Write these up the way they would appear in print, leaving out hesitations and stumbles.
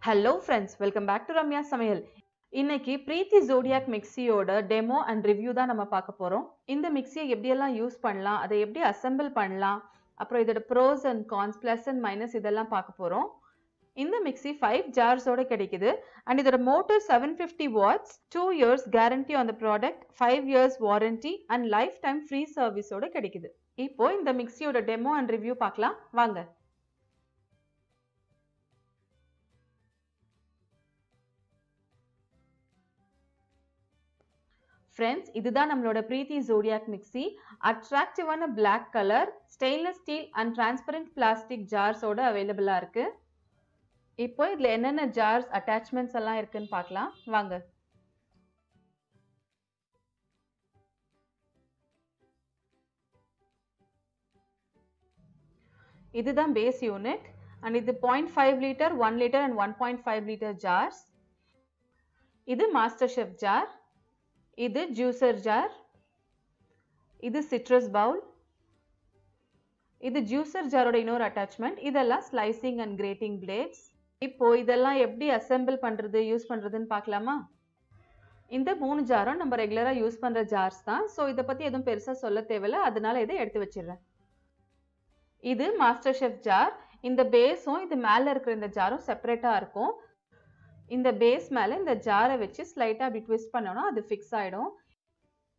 Hello friends, welcome back to Ramya Samayal. இன்னைக்கு Preethi zodiac மிக்ஸியோட demo and review தான் நம்ம பார்க்க போறோம். இந்த மிக்ஸியை எப்படியெல்லாம் யூஸ் பண்ணலாம், அதை எப்படி அசெம்பிள் பண்ணலாம், அப்புறம் இதோட pros and cons, plus and minus இதெல்லாம் பார்க்க போறோம். இந்த மிக்ஸி 5 ஜார்ஸோட கிடைக்குது அண்ட் இதோட motor 750 watts, 2 years guarantee on the product, 5 years warranty and lifetime free service ஓட கிடைக்குது. இப்போ இந்த மிக்ஸியோட டெமோ அண்ட் ரிவ்யூ பார்க்கலாம் வாங்க. Friends, இதுதான் நம்மளோட Preethi zodiac mixi. அட்ராக்டிவான black color, stainless steel and transparent plastic jars ஓட அவைலபிளா இருக்கு. இப்போ இதுல என்னென்ன jars attachments எல்லாம் இருக்குன்னு பார்க்கலாம் வாங்க. இதுதான் base unit and இது 0.5 liter, 1 liter and 1.5 liter jars. இது master chef jar. இது juicer jar, இது citrus bowl, இது juicer jar ஓட இன்னொரு attachment. இதெல்லாம் slicing and grating blades. இப்போ இதெல்லாம் எப்படி assemble பண்றது, யூஸ் பண்றதுன்னு பார்க்கலாமா? இந்த மூணு ஜாரும் நம்ம ரெகுலரா யூஸ் பண்ற ஜார்ஸ் தான். ஸோ இதை பத்தி எதுவும் பெருசா சொல்ல தேவையில்ல, அதனால இதை எடுத்து வச்சிடுறேன். இது மாஸ்டர் ஷெஃப் ஜார். இந்த பேஸும் இது மேல இருக்கிற இந்த ஜாரும் செப்பரேட்டா இருக்கும். இந்த பேஸ் மேல இந்த ஜாரை வச்சு ஸ்லைட்டா அப்படி ட்விஸ்ட் பண்ணோம்னா அது ஃபிக்ஸ் ஆயிடும்.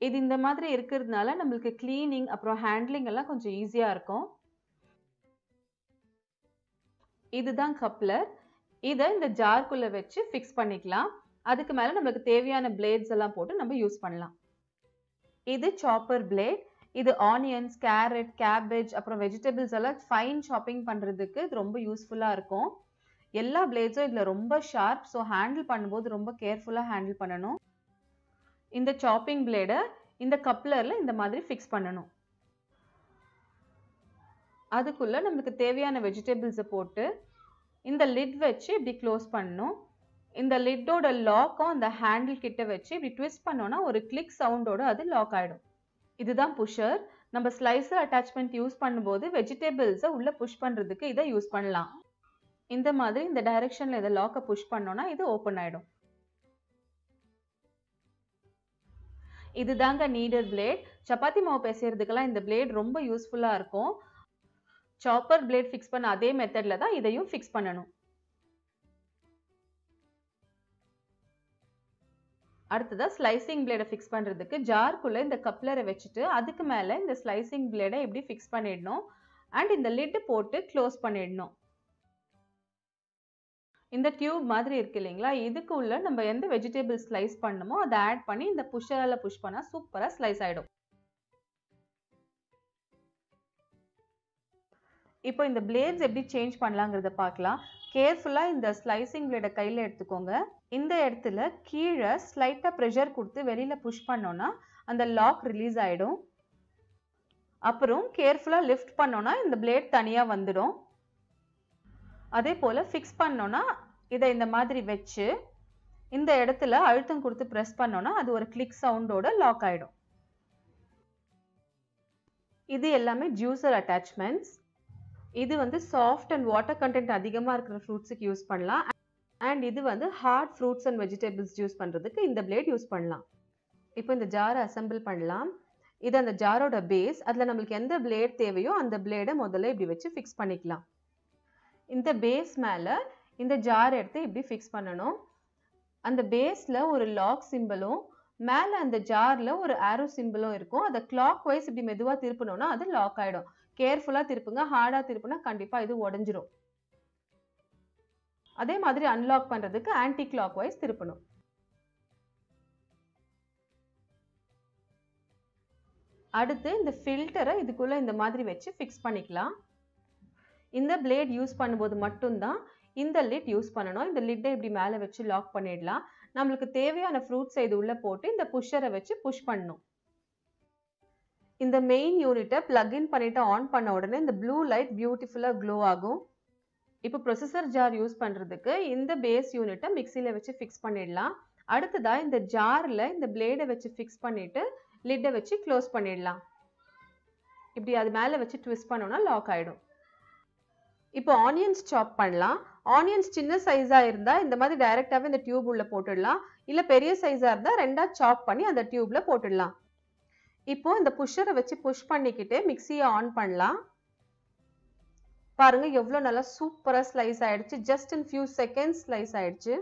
இது இந்த மாதிரி இருக்கிறதுனால நம்மளுக்கு கிளீனிங் அப்புறம் ஹேண்ட்லிங் எல்லாம் கொஞ்சம் ஈஸியா இருக்கும். இதுதான் கப்லர். இதை இந்த ஜார்க்குள்ள வச்சு ஃபிக்ஸ் பண்ணிக்கலாம். அதுக்கு மேல நம்மளுக்கு தேவையான பிளேட்ஸ் எல்லாம் போட்டு நம்ம யூஸ் பண்ணலாம். இது சாப்பர் பிளேட். இது ஆனியன்ஸ், கேரட், கேபேஜ் அப்புறம் வெஜிடபிள்ஸ் எல்லாம் ஃபைன் சாப்பிங் பண்றதுக்கு இது ரொம்ப யூஸ்ஃபுல்லா இருக்கும். எல்லா பிளேட்ஸும் இதுல ரொம்ப ஷார்ப், ஸோ ஹேண்டில் பண்ணும்போது ரொம்ப கேர்ஃபுல்லா ஹேண்டில் பண்ணணும். இந்த சாப்பிங் பிளேடை இந்த கப்லர்ல இந்த மாதிரி ஃபிக்ஸ் பண்ணணும். அதுக்குள்ள நமக்கு தேவையான வெஜிடபிள்ஸை போட்டு இந்த லிட் வச்சு இப்படி க்ளோஸ் பண்ணணும். இந்த லிட்டோட லாக்கும் அந்த ஹேண்டில் கிட்ட வச்சு இப்படி ட்விஸ்ட் பண்ணோம்னா ஒரு கிளிக் சவுண்டோட அது லாக் ஆயிடும். இதுதான் புஷர். நம்ம ஸ்லைசர் அட்டாச்மெண்ட் யூஸ் பண்ணும்போது வெஜிடபிள்ஸை உள்ள புஷ் பண்றதுக்கு இதை யூஸ் பண்ணலாம். இந்த மாதிரி இந்த டைரக்ஷன்ல இதை லாக்கை புஷ் பண்ணோம்னா இது ஓப்பன் ஆயிடும். இதுதாங்க நீடர் பிளேட். சப்பாத்தி மாவு பிசைறதுக்கெல்லாம் இந்த பிளேட் ரொம்ப யூஸ்ஃபுல்லா இருக்கும். சாப்பர் பிளேட் ஃபிக்ஸ் பண்ண அதே மெத்தட்ல தான் இதையும் ஃபிக்ஸ் பண்ணணும். அடுத்ததா ஸ்லைசிங் பிளேடை ஃபிக்ஸ் பண்றதுக்கு ஜார்க்குள்ள இந்த கப்லரை வச்சுட்டு அதுக்கு மேல இந்த ஸ்லைசிங் பிளேடை எப்படி ஃபிக்ஸ் பண்ணிடணும் அண்ட் இந்த லிட் போட்டு க்ளோஸ் பண்ணிடணும். இந்த டியூப் மாதிரி இருக்கு இல்லைங்களா, இதுக்கு உள்ள நம்ம எந்த வெஜிடபிள் ஸ்லைஸ் பண்ணணுமோ அதை ஆட் பண்ணி இந்த புஷரால புஷ் பண்ணா சூப்பரா ஸ்லைஸ் ஆயிடும். இப்போ இந்த பிளேட்ஸ் எப்படி சேஞ்ச் பண்ணலாங்கிறத பார்க்கலாம். கேர்ஃபுல்லா இந்த ஸ்லைசிங் பிளேடை கையில எடுத்துக்கோங்க. இந்த இடத்துல கீழே ஸ்லைட்டா ப்ரெஷர் கொடுத்து வெளியில புஷ் பண்ணோம்னா அந்த லாக் ரிலீஸ் ஆயிடும். அப்புறம் கேர்ஃபுல்லா லிஃப்ட் பண்ணோம்னா இந்த பிளேட் தனியா வந்துடும். அதே போல ஃபிக்ஸ் பண்ணோம்னா இதை இந்த மாதிரி வச்சு இந்த இடத்துல அழுத்தம் கொடுத்து பிரஸ் பண்ணோம்னா அது ஒரு கிளிக் சவுண்டோட லாக் ஆயிடும். இது எல்லாமே ஜூசர் அட்டாச்மெண்ட்ஸ். இது வந்து சாஃப்ட் அண்ட் வாட்டர் கண்டென்ட் அதிகமா இருக்கிற ஃப்ரூட்ஸுக்கு யூஸ் பண்ணலாம். அண்ட் இது வந்து hard fruits and vegetables use பண்றதுக்கு இந்த பிளேட் யூஸ் பண்ணலாம். இப்போ இந்த ஜாரை அசெம்பிள் பண்ணலாம். இது அந்த ஜாரோட பேஸ். அதுல நம்மளுக்கு எந்த பிளேட் தேவையோ அந்த பிளேடை முதல்ல இப்படி வச்சு ஃபிக்ஸ் பண்ணிக்கலாம். இந்த பேஸ் மேல இந்த ஜார் எடுத்து இப்படி ஃபிக்ஸ் பண்ணணும். அந்த பேஸ்ல ஒரு லாக் சிம்பிளும் மேல அந்த ஜார்ல ஒரு ஆரோ சிம்பிளும் இருக்கும். அதை கிளாக் வைஸ் இப்படி மெதுவா திருப்பணும்னா அது லாக் ஆயிடும். கேர்ஃபுல்லா திருப்புங்க. ஹார்டா திருப்புனா கண்டிப்பா இது உடைஞ்சிரும். அதே மாதிரி அன்லாக் பண்றதுக்கு ஆன்டி கிளாக் வைஸ் திருப்பணும். அடுத்து இந்த ஃபில்டரை இதுக்குள்ள இந்த மாதிரி வச்சு ஃபிக்ஸ் பண்ணிக்கலாம். இந்த பிளேட் யூஸ் பண்ணும்போது மட்டும்தான் இந்த லிட் யூஸ் பண்ணணும். இந்த லிட்டை இப்படி மேலே வச்சு லாக் பண்ணிடலாம். நம்மளுக்கு தேவையான ஃப்ரூட்ஸை இது உள்ள போட்டு இந்த புஷரை வச்சு புஷ் பண்ணணும். இந்த மெயின் யூனிட்டை பிளக் இன் பண்ணிட்டு ஆன் பண்ண உடனே இந்த ப்ளூ லைட் பியூட்டிஃபுல்லா க்ளோ ஆகும். இப்போ ப்ரொசஸர் ஜார் யூஸ் பண்றதுக்கு இந்த பேஸ் யூனிட்டை மிக்சியில வச்சு ஃபிக்ஸ் பண்ணிடலாம். அடுத்ததா இந்த ஜார்ல இந்த பிளேடை வச்சு ஃபிக்ஸ் பண்ணிட்டு லிட்டை வச்சு க்ளோஸ் பண்ணிடலாம். இப்படி அது மேலே வச்சு ட்விஸ்ட் பண்ணோம்னா லாக் ஆயிடும். இப்போ ஆனியன்ஸ் சாப் பண்ணலாம். ஆனியன்ஸ் சின்ன சைஸா இருந்தா இந்த மாதிரி டைரக்டாவே இந்த டியூப் உள்ள போட்டுடலாம். இல்ல பெரிய சைஸா இருந்தா ரெண்டா சாப் பண்ணி அந்த டியூப்ல போட்டுடலாம். இப்போ இந்த புஷரை வச்சு புஷ் பண்ணிக்கிட்டு மிக்ஸியை ஆன் பண்ணலாம். பாருங்க எவ்வளவு நல்லா சூப்பரா ஸ்லைஸ் ஆயிடுச்சு. Just in few seconds slice ஆயிடுச்சு.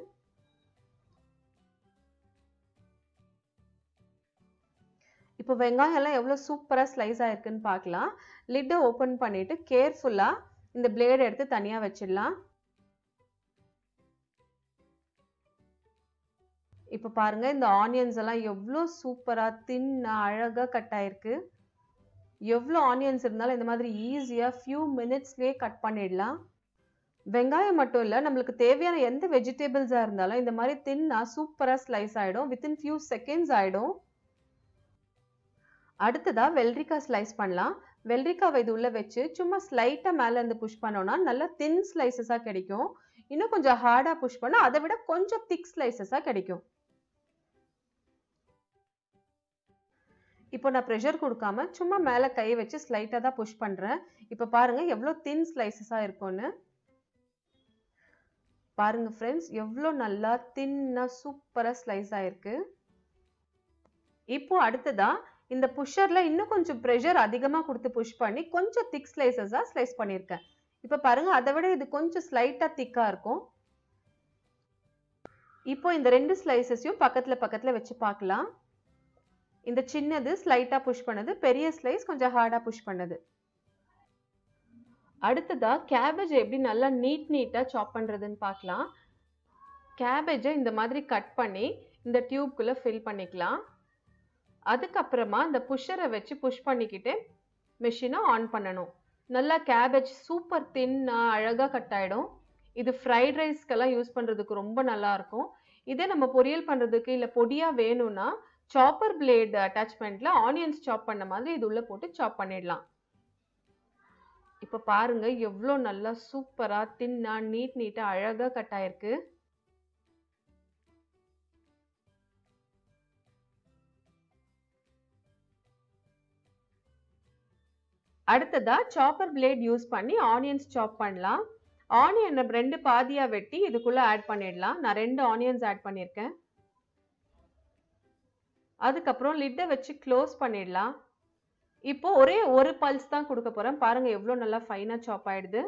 இப்போ வெங்காயம் எல்லாம் எவ்வளவு சூப்பரா ஸ்லைஸ் ஆயிருக்குன்னு பார்க்கலாம். லிட்டை ஓபன் பண்ணிட்டு கேர்ஃபுல்லா இந்த பிளேட் எடுத்து தனியா வச்சிடலாம். இப்ப பாருங்க இந்த ஆனியன்ஸ் எல்லாம் எவ்வளவு சூப்பரா தின்னா அழகா கட் ஆயிருக்கு. எவ்வளவு ஆனியன்ஸ் இருந்தாலும் இந்த மாதிரி ஈஸியா ஃபியூ மினிட்ஸ்லயே கட் பண்ணிடலாம். வெங்காயம் மட்டும் இல்ல, நம்மளுக்கு தேவையான எந்த வெஜிடபிள்ஸா இருந்தாலும் இந்த மாதிரி தின்னா சூப்பரா ஸ்லைஸ் ஆயிடும். வித்தின் ஃபியூ செகண்ட்ஸ் ஆயிடும். அடுத்ததா வெள்ளரிக்காய் ஸ்லைஸ் பண்ணலாம். வெள்ளரிக்காவை இது உள்ள வச்சு சும்மா ஸ்லைட்டா மேல இருந்து புஷ் பண்ணோம்னா நல்லா தின் ஸ்லைசஸா கிடைக்கும். இன்னும் கொஞ்சம் ஹார்டா புஷ் பண்ணா அதை விட கொஞ்சம் திக் ஸ்லைசஸா கிடைக்கும். இப்போ நான் ப்ரெஷர் கொடுக்காம சும்மா மேல கை வச்சு ஸ்லைட்டா தான் புஷ் பண்றேன். இப்போ பாருங்க எவ்வளவு தின் ஸ்லைசஸா இருக்கும்னு. பாருங்க ஃப்ரெண்ட்ஸ் எவ்வளவு நல்லா தின்னா சூப்பரா ஸ்லைஸ் ஆயிருக்கு. இப்போ அடுத்ததா இந்த புஷர்ல இன்னும் கொஞ்சம் ப்ரெஷர் அதிகமா கொடுத்து புஷ் பண்ணி கொஞ்சம் திக் ஸ்லைசஸா ஸ்லைஸ் பண்ணியிருக்கேன். இப்போ பாருங்க அதை விட இது கொஞ்சம் ஸ்லைட்டா திக்கா இருக்கும். இப்போ இந்த ரெண்டு ஸ்லைசஸையும் பக்கத்துல பக்கத்துல வச்சு பார்க்கலாம். இந்த சின்னது ஸ்லைட்டா புஷ் பண்ணது, பெரிய ஸ்லைஸ் கொஞ்சம் ஹார்டா புஷ் பண்ணது. அடுத்ததா கேபேஜ் எப்படி நல்லா நீட்டா சாப் பண்றதுன்னு பார்க்கலாம். கேபேஜை இந்த மாதிரி கட் பண்ணி இந்த டியூப்குள்ள ஃபில் பண்ணிக்கலாம். அதுக்கப்புறமா இந்த புஷரை வச்சு புஷ் பண்ணிக்கிட்டு மெஷினை ஆன் பண்ணணும். நல்லா கேபேஜ் சூப்பர் தின்னா அழகா கட் ஆயிடும். இது ஃப்ரைட் ரைஸ்க்கெல்லாம் யூஸ் பண்றதுக்கு ரொம்ப நல்லா இருக்கும். இதே நம்ம பொரியல் பண்றதுக்கு இல்ல பொடியா வேணும்னா சாப்பர் பிளேட் அட்டாச்மெண்ட்ல ஆனியன்ஸ் சாப் பண்ண மாதிரி இது உள்ள போட்டு சாப் பண்ணிடலாம். இப்ப பாருங்க எவ்வளவு நல்லா சூப்பரா தின்னா நீட்டா அழகா கட் ஆயிருக்கு. அடுத்ததா சாப்பர் பிளேட் யூஸ் பண்ணி ஆனியன்ஸ் சாப் பண்ணலாம். ஆனியனை ரெண்டு பாதியா வெட்டி இதுக்குள்ள ஆட் பண்ணிடலாம். நான் 2 ஆனியன்ஸ் ஆட் பண்ணியிருக்கேன். அதுக்கப்புறம் லிட்டை வச்சு க்ளோஸ் பண்ணிடலாம். இப்போ ஒரே ஒரு பல்ஸ் தான் கொடுக்க போறேன். பாருங்க எவ்வளவு நல்லா ஃபைனா சாப் ஆயிடுது.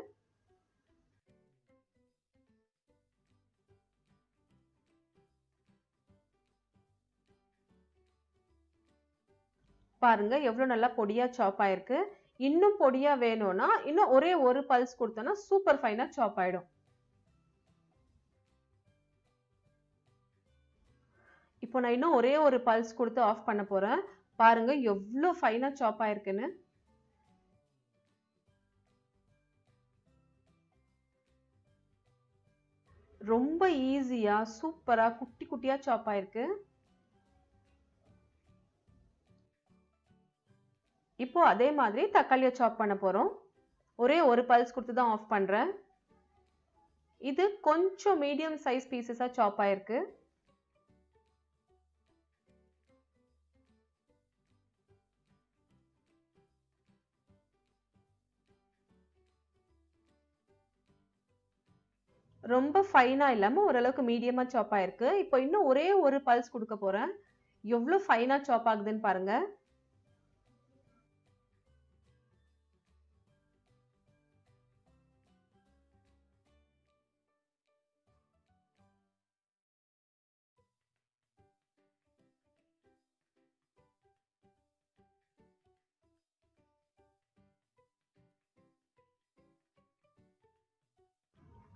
பாருங்க எவ்வளவு நல்லா பொடியா சாப் ஆயிருக்கு. இன்னும் பொடியா வேணும்னா இன்னும் ஒரே ஒரு பல்ஸ் கொடுத்தோம்னா சூப்பர் ஃபைனா சாப் ஆயிடும். இப்போ நான் இன்னும் ஒரே ஒரு பல்ஸ் கொடுத்து ஆஃப் பண்ண போறேன். பாருங்க எவ்வளவு ஃபைனா சாப் ஆயிருக்குன்னு. ரொம்ப ஈஸியா சூப்பரா குட்டி குட்டியா சாப் ஆயிருக்கு. இப்போ அதே மாதிரி தக்காளியை சாப் பண்ண போறோம். ஒரே ஒரு பல்ஸ் கொடுத்து தான் ஆஃப் பண்றேன். இது கொஞ்சம் மீடியம் சைஸ் பீசஸா சாப் ஆயிருக்கு. ரொம்ப ஃபைனா இல்லாம ஓரளவுக்கு மீடியமா சாப் ஆயிருக்கு. இப்போ இன்னும் ஒரே ஒரு பல்ஸ் கொடுக்க போறேன். எவ்வளவு ஃபைனா சாப் ஆகுதுன்னு பாருங்க.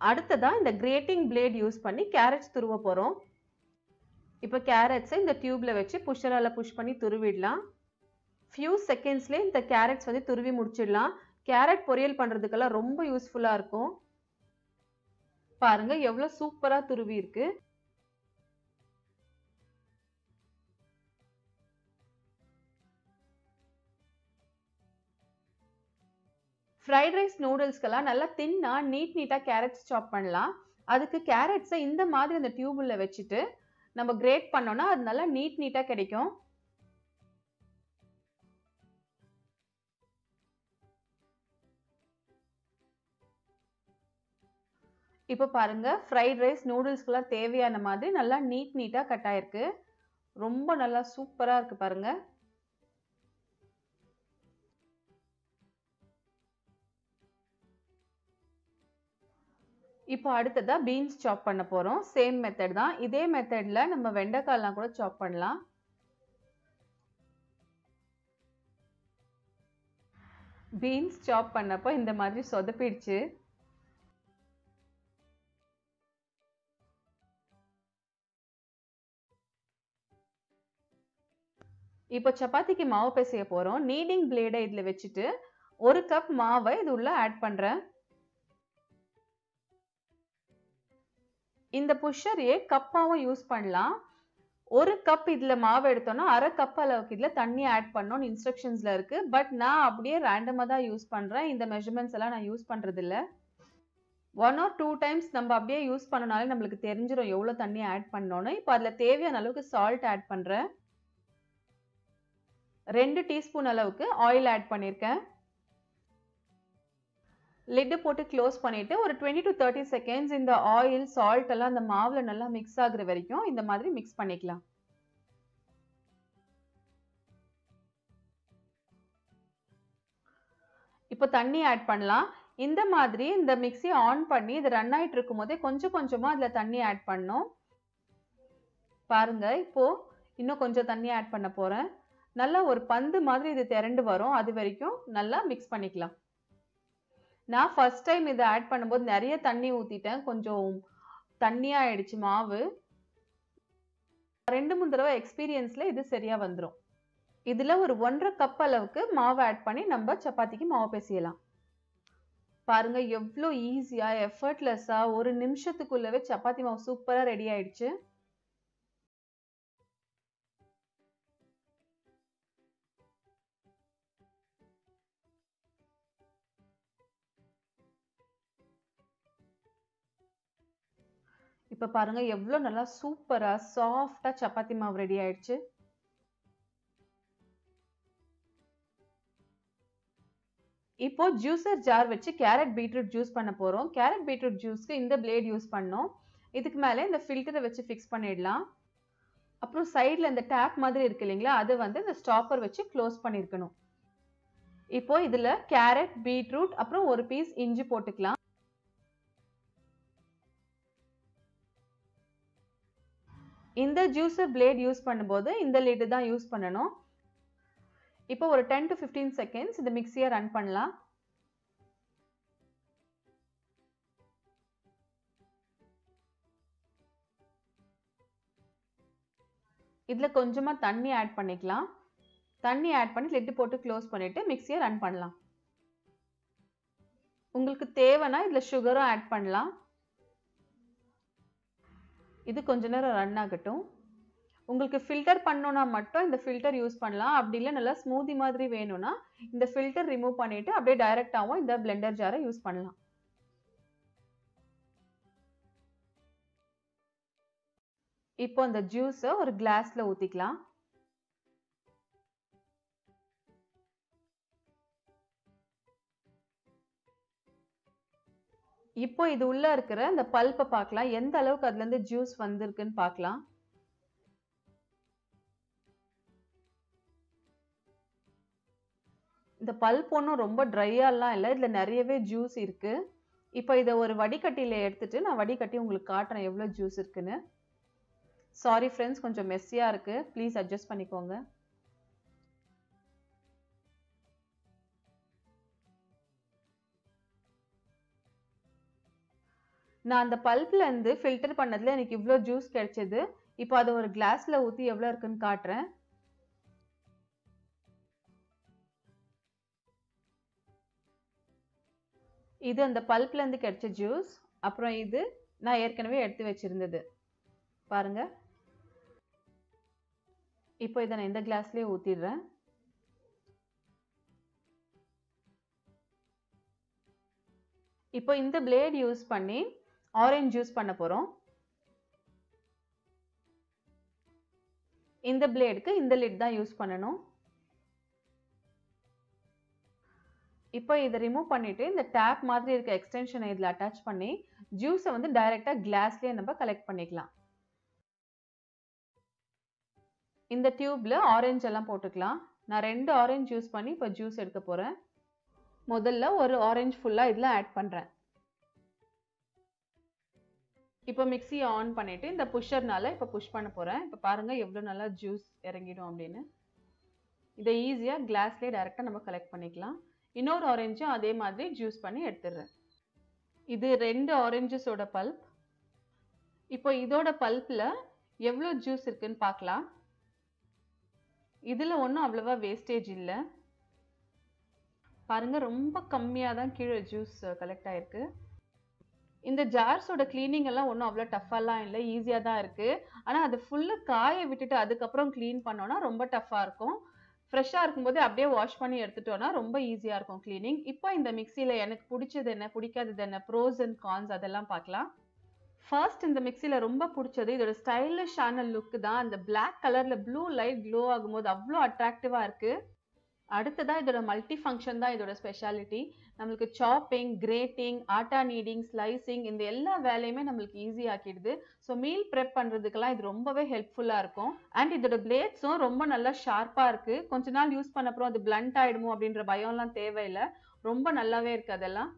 அடுத்ததா இந்த கிரேட்டிங் பிளேட் யூஸ் பண்ணி கேரட்ஸ் துருவ போறோம். இப்போ கேரட்ஸை இந்த டியூப்ல வச்சு புஷரால புஷ் பண்ணி துருவிடலாம். ஃபியூ செகண்ட்ஸ்ல இந்த கேரட்ஸ் வந்து துருவி முடிச்சிடலாம். கேரட் பொரியல் பண்றதுக்கெல்லாம் ரொம்ப யூஸ்ஃபுல்லா இருக்கும். பாருங்க எவ்வளவு சூப்பரா துருவி இருக்கு. ஃப்ரைட் ரைஸ் நூடுல்ஸ்க்கெல்லாம் நல்லா தின்னா நீட்டா கேரட்ஸ் சாப் பண்ணலாம். அதுக்கு கேரட்ஸை இந்த மாதிரி அந்த டியூப்ல வச்சுட்டு நம்ம கிரேட் பண்ணோம்னா அது நல்லா நீட்டா கிடைக்கும். இப்போ பாருங்க ஃப்ரைட் ரைஸ் நூடுல்ஸ்க்குலாம் தேவையான மாதிரி நல்லா நீட்டா கட் ஆயிருக்கு. ரொம்ப நல்லா சூப்பரா இருக்கு பாருங்க. இப்போ அடுத்ததா பீன்ஸ் சாப் பண்ண போறோம். சேம் மெத்தட் தான். இதே மெத்தட்ல நம்ம வெண்டைக்காய்லாம் கூட சாப் பண்ணலாம். பீன்ஸ் சாப் பண்ணப்போ இந்த மாதிரி சொதப்பிடுச்சு. இப்போ சப்பாத்திக்கு மாவு பிசைய போறோம். நீடிங் பிளேடை இதுல வச்சுட்டு 1 கப் மாவை இது உள்ள ஆட் பண்றேன். இந்த புஷரையே கப்பாவும் யூஸ் பண்ணலாம். 1 கப் இதுல மாவு எடுத்தோம்னா 1/2 கப் அளவுக்கு இதுல தண்ணி ஆட் பண்ணணும்னு இன்ஸ்ட்ரக்ஷன்ஸ்ல இருக்கு. பட் நான் அப்படியே ரேண்டமா தான் யூஸ் பண்றேன். இந்த மெஷர்மெண்ட்ஸ் எல்லாம் நான் யூஸ் பண்றது இல்ல. 1 or 2 டைம்ஸ் நம்ம அப்படியே யூஸ் பண்ணனாலே நம்மளுக்கு தெரிஞ்சிடும் எவ்வளவு தண்ணி ஆட் பண்ணணும்னு. இப்போ அதுல தேவையான அளவுக்கு சால்ட் ஆட் பண்றேன். 2 டீஸ்பூன் அளவுக்கு ஆயில் ஆட் பண்ணிருக்கேன். லிட் போட்டு க்ளோஸ் பண்ணிட்டு ஒரு 20 to 30 செகண்ட்ஸ் இந்த ஆயில் சால்ட் எல்லாம் அந்த மாவுல நல்லா மிக்ஸ் ஆகுற வரைக்கும் இந்த மாதிரி மிக்ஸ் பண்ணிக்கலாம். இப்போ தண்ணி ஆட் பண்ணலாம். இந்த மாதிரி இந்த மிக்ஸி ஆன் பண்ணி இது ரன் ஆயிட்டு இருக்கும் போதே கொஞ்சம் கொஞ்சமா அதுல தண்ணி ஆட் பண்ணணும். பாருங்க இப்போ இன்னும் கொஞ்சம் தண்ணி ஆட் பண்ண போறேன். நல்லா ஒரு பந்து மாதிரி இது திரண்டு வரும். அது வரைக்கும் நல்லா மிக்ஸ் பண்ணிக்கலாம். நான் ஃபர்ஸ்ட் டைம் இதை ஆட் பண்ணும்போது நிறைய தண்ணி ஊத்திட்டேன். கொஞ்சம் தண்ணியா ஆயிடுச்சு மாவு. 2-3 தடவை எக்ஸ்பீரியன்ஸ்ல இது சரியா வந்துடும். இதுல ஒரு 1/2 கப் அளவுக்கு மாவு ஆட் பண்ணி நம்ம சப்பாத்திக்கு மாவு பிசையலாம். பாருங்க எவ்வளோ ஈஸியா எஃபர்ட்லெஸ்ஸா ஒரு நிமிஷத்துக்குள்ளவே சப்பாத்தி மாவு சூப்பரா ரெடி ஆயிடுச்சு. இப்ப பாருங்க எவ்வளோ நல்லா சூப்பரா சாஃப்டா சப்பாத்தி மாவு ரெடி ஆயிடுச்சு. இப்போ ஜூஸர் ஜார் வச்சு கேரட் பீட்ரூட் ஜூஸ் பண்ண போறோம். கேரட் பீட்ரூட் ஜூஸ்க்கு இந்த பிளேட் யூஸ் பண்ணோம். இதுக்கு மேலே இந்த ஃபில்டரை வச்சு ஃபிக்ஸ் பண்ணிடலாம். அப்புறம் சைடில் இந்த டேப் மாதிரி இருக்கு இல்லைங்களா, அது வந்து இந்த ஸ்டாப்பர் வச்சு க்ளோஸ் பண்ணியிருக்கணும். இப்போ இதில் கேரட் பீட்ரூட் அப்புறம் ஒரு பீஸ் இஞ்சி போட்டுக்கலாம். இந்த ஜூஸர் பிளேட் யூஸ் பண்ணும்போது இந்த லிட் தான் யூஸ் பண்ணணும். இப்போ ஒரு 10 to 15 செகண்ட்ஸ் இந்த மிக்ஸியை ரன் பண்ணலாம். இதுல கொஞ்சமா தண்ணி ஆட் பண்ணிக்கலாம். தண்ணி ஆட் பண்ணி லிட் போட்டு க்ளோஸ் பண்ணிட்டு மிக்ஸியை ரன் பண்ணலாம். உங்களுக்கு தேவைன்னா இதுல சுகரும் ஆட் பண்ணலாம். இது கொஞ்ச நேரம் ரன் ஆகட்டும். உங்களுக்கு ஃபில்டர் பண்ணணும்னா மட்டும் இந்த ஃபில்டர் யூஸ் பண்ணலாம். அப்படி இல்லை நல்லா ஸ்மூதி மாதிரி வேணும்னா இந்த ஃபில்டர் ரிமூவ் பண்ணிட்டு அப்படியே டைரக்டாவும் இந்த பிளெண்டர் ஜாரை யூஸ் பண்ணலாம். இப்போ அந்த ஜூஸை ஒரு கிளாஸ்ல ஊத்திக்கலாம். இப்போ இது உள்ள இருக்கிற இந்த பல்ப்பை பார்க்கலாம். எந்த அளவுக்கு அதுல இருந்து ஜூஸ் வந்திருக்குன்னு பார்க்கலாம். இந்த பல்ப் ஒன்றும் ரொம்ப ட்ரையாலாம் இல்லை. இதுல நிறையவே ஜூஸ் இருக்கு. இப்போ இதை ஒரு வடிகட்டியில எடுத்துட்டு நான் வடிகட்டி உங்களுக்கு காட்டுறேன் எவ்வளோ ஜூஸ் இருக்குன்னு. சாரி ஃப்ரெண்ட்ஸ், கொஞ்சம் மெஸ்ஸியா இருக்கு. ப்ளீஸ் அட்ஜஸ்ட் பண்ணிக்கோங்க. நான் அந்த பல்ப்ல இருந்து ஃபில்டர் பண்ணதுல எனக்கு இவ்வளோ ஜூஸ் கிடைச்சது. இப்போ அதை ஒரு கிளாஸ்ல ஊற்றி எவ்வளோ இருக்குன்னு காட்டுறேன். இது அந்த பல்ப்ல இருந்து கிடைச்ச ஜூஸ். அப்புறம் இது நான் ஏற்கனவே எடுத்து வச்சிருந்தது. பாருங்க. இப்போ இதை நான் இந்த கிளாஸ்லயே ஊத்திடுறேன். இப்போ இந்த பிளேட் யூஸ் பண்ணி ஆரஞ்சு ஜூஸ் பண்ண போறோம். இந்த பிளேடுக்கு இந்த லிட் தான் யூஸ் பண்ணணும். இப்போ இதை ரிமூவ் பண்ணிட்டு இந்த டேப் மாதிரி இருக்க எக்ஸ்டென்ஷனை இதில் அட்டாச் பண்ணி ஜூஸை வந்து டைரெக்டாக கிளாஸ்லேயே நம்ம கலெக்ட் பண்ணிக்கலாம். இந்த டியூப்ல ஆரஞ்சு எல்லாம் போட்டுக்கலாம். நான் 2 ஆரஞ்சு யூஸ் பண்ணி இப்போ ஜூஸ் எடுக்க போகிறேன். முதல்ல ஒரு ஆரஞ்சு ஃபுல்லாக இதில் ஆட் பண்ணுறேன். இப்போ மிக்ஸியை ஆன் பண்ணிட்டு இந்த புஷர்னால இப்போ புஷ் பண்ண போகிறேன். இப்போ பாருங்கள் எவ்வளோ நல்லா ஜூஸ் இறங்கிடும் அப்படின்னு. இதை ஈஸியாக கிளாஸ்லேயே டைரெக்டாக நம்ம கலெக்ட் பண்ணிக்கலாம். இன்னொரு ஆரஞ்சும் அதே மாதிரி ஜூஸ் பண்ணி எடுத்துடுறேன். இது 2 ஆரஞ்சஸோட பல்ப். இப்போ இதோட பல்ப்பில் எவ்வளோ ஜூஸ் இருக்குன்னு பார்க்கலாம். இதில் ஒன்றும் அவ்வளோவா வேஸ்டேஜ் இல்லை. பாருங்கள் ரொம்ப கம்மியாக தான் கீழே ஜூஸ் கலெக்ட் ஆகிருக்கு. இந்த ஜார்ஸோட கிளீனிங் எல்லாம் ஒன்றும் அவ்வளோ டஃப்பாலாம் இல்லை, ஈஸியாக தான் இருக்குது. ஆனால் அது ஃபுல்லாக காய விட்டுட்டு அதுக்கப்புறம் க்ளீன் பண்ணோன்னா ரொம்ப டஃப்பாக இருக்கும். ஃப்ரெஷ்ஷாக இருக்கும்போது அப்படியே வாஷ் பண்ணி எடுத்துட்டோன்னா ரொம்ப ஈஸியாக இருக்கும் க்ளீனிங். இப்போ இந்த மிக்சியில் எனக்கு பிடிச்சது என்ன, பிடிக்காதது என்ன, ப்ரோஸ் அண்ட் கான்ஸ் அதெல்லாம் பார்க்கலாம். ஃபர்ஸ்ட் இந்த மிக்சியில் ரொம்ப பிடிச்சது இதோட ஸ்டைலிஷான லுக்கு தான். அந்த பிளாக் கலரில் ப்ளூ லைட் க்ளோ ஆகும்போது அவ்வளோ அட்ராக்டிவாக இருக்குது. அடுத்ததாக இதோட மல்டி ஃபங்க்ஷன் தான் இதோட ஸ்பெஷாலிட்டி. நம்மளுக்கு chopping, grating, atta kneading, slicing இந்த எல்லா வேலையுமே நம்மளுக்கு ஈஸி ஆக்கிடுது. ஸோ மீல் ப்ரெப் பண்ணுறதுக்கெல்லாம் இது ரொம்பவே ஹெல்ப்ஃபுல்லாக இருக்கும். அண்ட் இதோட பிளேட்ஸும் ரொம்ப நல்லா ஷார்ப்பாக இருக்குது. கொஞ்ச நாள் யூஸ் பண்ண அப்புறம் அது பிளண்ட் ஆகிடுமோ அப்படின்ற பயம்லாம் தேவையில்லை, ரொம்ப நல்லாவே இருக்குது அதெல்லாம்.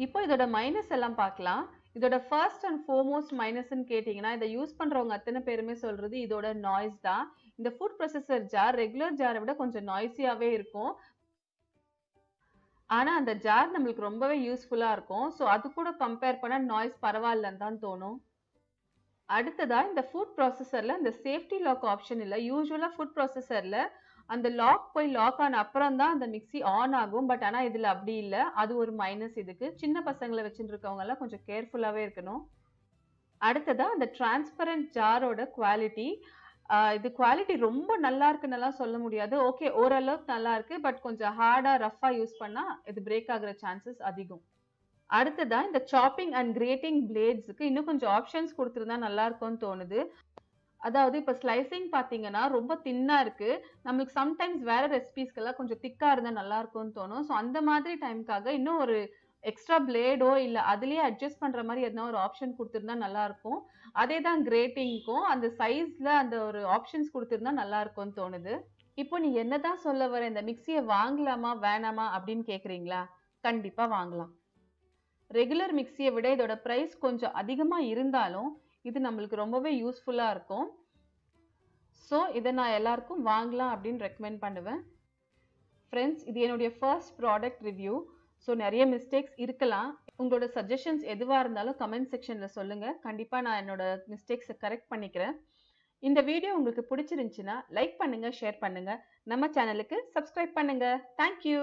இப்போ இதோட மைனஸ் எல்லாம் பார்க்கலாம். இதோட ஃபர்ஸ்ட் அண்ட் ஃபோர்மோஸ்ட் மைனஸ்ன்னு கேட்டிங்கன்னா இதை யூஸ் பண்ணுறவங்க அத்தனை பேருமே சொல்கிறது இதோட நாய்ஸ் தான். இந்த ஃபுட் ப்ராசஸர் ஜார் ரெகுலர் ஜாரை விட கொஞ்சம் நாய்ஸியாகவே இருக்கும். ஆனால் அந்த ஜார் நம்மளுக்கு ரொம்பவே யூஸ்ஃபுல்லாக இருக்கும். ஸோ அது கூட கம்பேர் பண்ண நாய்ஸ் பரவாயில்லன்னு தான் தோணும். அடுத்ததாக இந்த ஃபுட் ப்ராசஸரில் இந்த சேஃப்டி லாக் ஆப்ஷன் இல்லை. யூஸ்வலாக ஃபுட் ப்ராசஸரில் அந்த லாக் போய் லாக் ஆன அப்புறம் தான் அந்த மிக்ஸி ஆன் ஆகும். பட் ஆனால் இதில் அப்படி இல்லை, அது ஒரு மைனஸ். இதுக்கு சின்ன பசங்களை வச்சுட்டு இருக்கவங்கெல்லாம் கொஞ்சம் கேர்ஃபுல்லாகவே இருக்கணும். அடுத்ததாக அந்த டிரான்ஸ்பரண்ட் ஜாரோட குவாலிட்டி. இது குவாலிட்டி ரொம்ப நல்லா இருக்குன்னெல்லாம் சொல்ல முடியாது. ஓகே, ஓரளவுக்கு நல்லா இருக்கு. பட் கொஞ்சம் ஹார்டாக ரஃப்பாக யூஸ் பண்ணால் இது பிரேக் ஆகிற சான்சஸ் அதிகம். அடுத்ததாக இந்த சாப்பிங் அண்ட் கிரேட்டிங் பிளேட்ஸுக்கு இன்னும் கொஞ்சம் ஆப்ஷன்ஸ் கொடுத்துருந்தா நல்லா இருக்கும்னு தோணுது. அதாவது இப்போ ஸ்லைசிங் பார்த்தீங்கன்னா ரொம்ப தின்னாக இருக்குது. நம்மளுக்கு சம்டைம்ஸ் வேறு ரெசிபீஸ்க்கெல்லாம் கொஞ்சம் திக்காக இருந்தால் நல்லா இருக்கும்னு தோணும். ஸோ அந்த மாதிரி டைமுக்காக இன்னும் ஒரு எக்ஸ்ட்ரா பிளேடோ இல்லை அதுலேயே அட்ஜஸ்ட் பண்ணுற மாதிரி எதனா ஒரு ஆப்ஷன் கொடுத்துருந்தா நல்லாயிருக்கும். அதே தான் கிரேட்டிங்க்கும் அந்த சைஸில் அந்த ஒரு ஆப்ஷன்ஸ் கொடுத்துருந்தா நல்லா இருக்கும்னு தோணுது. இப்போ நீ என்ன தான் சொல்ல வர, இந்த மிக்சியை வாங்கலாமா வேணாமா அப்படின்னு கேட்குறீங்களா? கண்டிப்பாக வாங்கலாம். ரெகுலர் மிக்சியை விட இதோட ப்ரைஸ் கொஞ்சம் அதிகமாக இருந்தாலும் இது நம்மளுக்கு ரொம்பவே யூஸ்ஃபுல்லாக இருக்கும். ஸோ இதை நான் எல்லாருக்கும் வாங்கலாம் அப்படின்னு ரெக்கமெண்ட் பண்ணுவேன். ஃப்ரெண்ட்ஸ், இது என்னுடைய ஃபர்ஸ்ட் ப்ராடக்ட் ரிவ்யூ. ஸோ நிறைய மிஸ்டேக்ஸ் இருக்கலாம். உங்களோட சஜஷன்ஸ் எதுவாக இருந்தாலும் கமெண்ட் செக்ஷனில் சொல்லுங்கள். கண்டிப்பாக நான் என்னோட மிஸ்டேக்ஸை கரெக்ட் பண்ணிக்கிறேன். இந்த வீடியோ உங்களுக்கு பிடிச்சிருந்துச்சுன்னா லைக் பண்ணுங்கள், ஷேர் பண்ணுங்கள். நம்ம சேனலுக்கு சப்ஸ்கிரைப் பண்ணுங்கள். தேங்க்யூ.